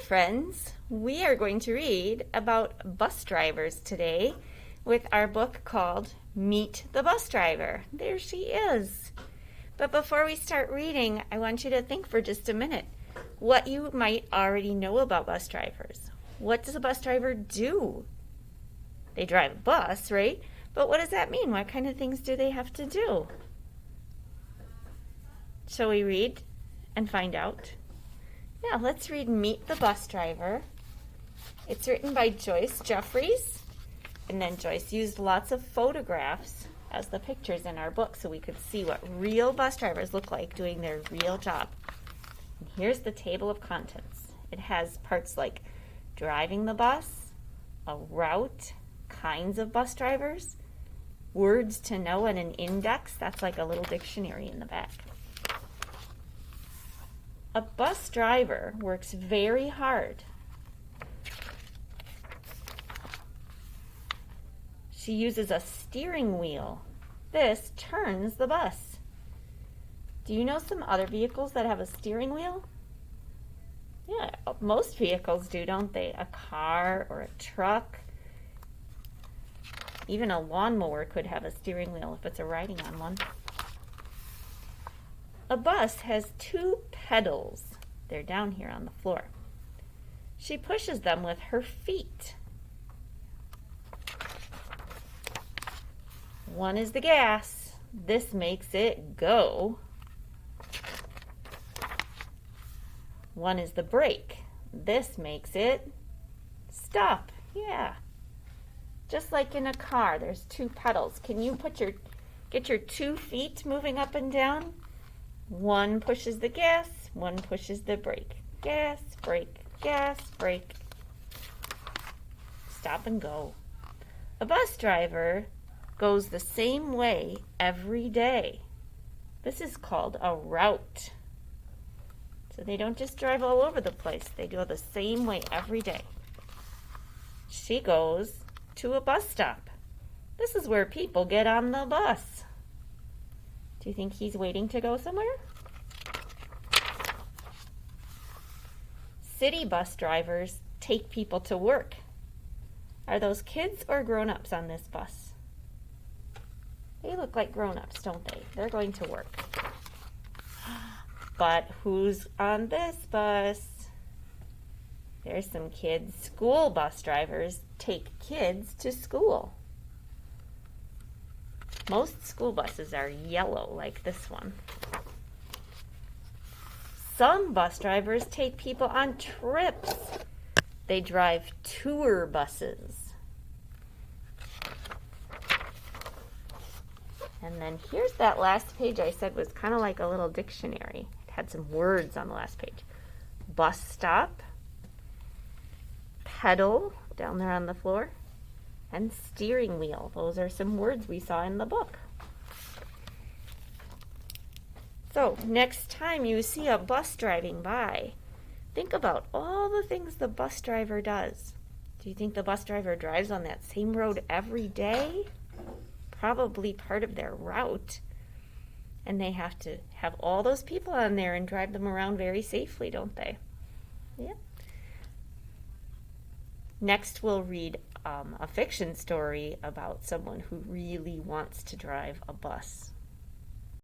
friends. We are going to read about bus drivers today with our book called Meet the Bus Driver. There she is. But before we start reading, I want you to think for just a minute what you might already know about bus drivers. What does a bus driver do? They drive a bus, right? But what does that mean? What kind of things do they have to do? Shall we read and find out? Yeah, let's read Meet the Bus Driver. It's written by Joyce, Jeffries, and then Joyce used lots of photographs as the pictures in our book so we could see what real bus drivers look like doing their real job. And here's the table of contents. It has parts like driving the bus, a route, kinds of bus drivers, words to know, and an index. That's like a little dictionary in the back. A bus driver works very hard. She uses a steering wheel. This turns the bus. Do you know some other vehicles that have a steering wheel? Yeah, most vehicles do, don't they? A car or a truck. Even a lawnmower could have a steering wheel if it's a riding on one. A bus has two pedals. They're down here on the floor. She pushes them with her feet. One is the gas. This makes it go. One is the brake. This makes it stop. Yeah. Just like in a car, there's two pedals. Can you get your 2 feet moving up and down? One pushes the gas, one pushes the brake. Gas, brake, gas, brake. Stop and go. A bus driver goes the same way every day. This is called a route. So they don't just drive all over the place. They go the same way every day. She goes to a bus stop. This is where people get on the bus. Do you think he's waiting to go somewhere? City bus drivers take people to work. Are those kids or grown-ups on this bus? They look like grown-ups, don't they? They're going to work. But who's on this bus? There's some kids. School bus drivers take kids to school. Most school buses are yellow, like this one. Some bus drivers take people on trips. They drive tour buses. And then here's that last page I said was kind of like a little dictionary. It had some words on the last page. Bus stop, pedal down there on the floor, and steering wheel. Those are some words we saw in the book. So next time you see a bus driving by, think about all the things the bus driver does. Do you think the bus driver drives on that same road every day? Probably part of their route. And they have to have all those people on there and drive them around very safely, don't they? Yeah. Next, we'll read a fiction story about someone who really wants to drive a bus.